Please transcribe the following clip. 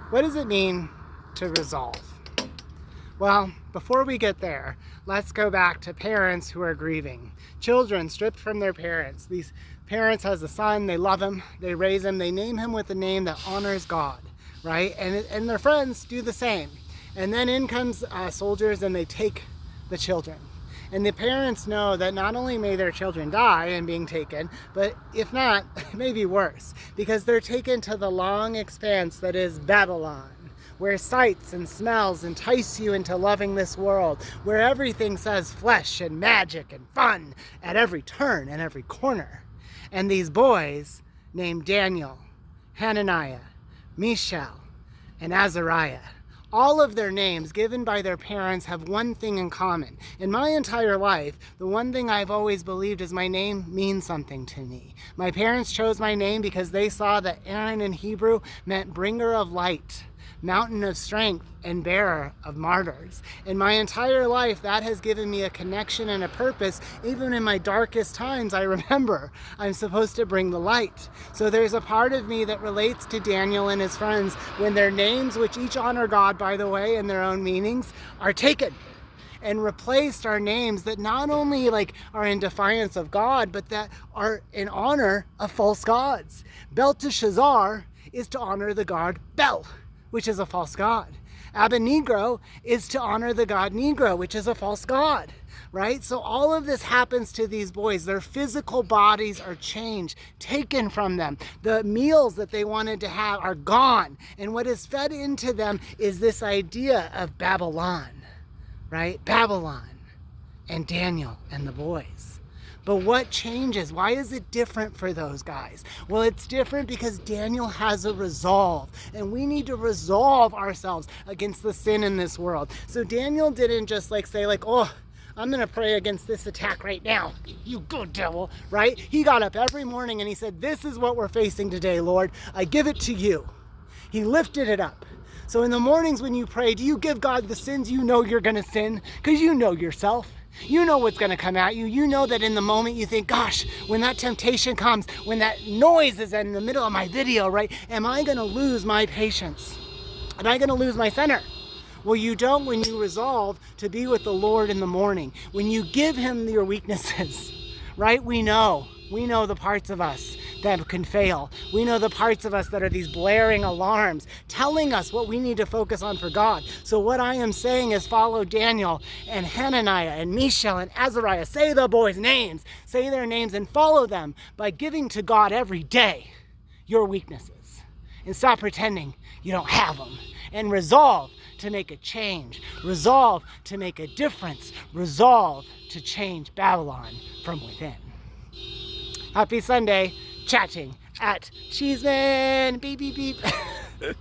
What does it mean to resolve? Well, before we get there, let's go back to parents who are grieving. Children stripped from their parents. These parents has a son, they love him, they raise him, they name him with a name that honors God, right? And their friends do the same. And then in comes soldiers and they take the children. And the parents know that not only may their children die in being taken, but if not, it may be worse, because they're taken to the long expanse that is Babylon, where sights and smells entice you into loving this world, where everything says flesh and magic and fun at every turn and every corner. And these boys named Daniel, Hananiah, Mishael, and Azariah, all of their names given by their parents have one thing in common. In my entire life, the one thing I've always believed is my name means something to me. My parents chose my name because they saw that Aaron in Hebrew meant bringer of light, mountain of strength, and bearer of martyrs. In my entire life, that has given me a connection and a purpose. Even in my darkest times, I remember I'm supposed to bring the light. So there's a part of me that relates to Daniel and his friends when their names, which each honor God, by the way, in their own meanings, are taken and replaced are names that not only are in defiance of God, but that are in honor of false gods. Belteshazzar is to honor the god Bel, which is a false god. Abednego is to honor the god Negro, which is a false god, right? So all of this happens to these boys. Their physical bodies are changed, taken from them. The meals that they wanted to have are gone. And what is fed into them is this idea of Babylon, right? Babylon and Daniel and the boys. But what changes? Why is it different for those guys? Well, it's different because Daniel has a resolve, and we need to resolve ourselves against the sin in this world. So Daniel didn't just say oh, I'm going to pray against this attack right now. You good devil, right? He got up every morning and he said, this is what we're facing today, Lord. I give it to you. He lifted it up. So in the mornings when you pray, do you give God the sins you know you're going to sin? Because you know yourself. You know what's going to come at you. You know that in the moment you think, gosh, when that temptation comes, when that noise is in the middle of my video, right? Am I going to lose my patience? Am I going to lose my center? Well, you don't when you resolve to be with the Lord in the morning. When you give him your weaknesses, right? We know the parts of us that can fail. We know the parts of us that are these blaring alarms telling us what we need to focus on for God. So what I am saying is follow Daniel and Hananiah and Mishael and Azariah. Say the boys' names. Say their names and follow them by giving to God every day your weaknesses. And stop pretending you don't have them. And resolve to make a change. Resolve to make a difference. Resolve to change Babylon from within. Happy Sunday. Chatting at Cheesman. Beep, beep, beep.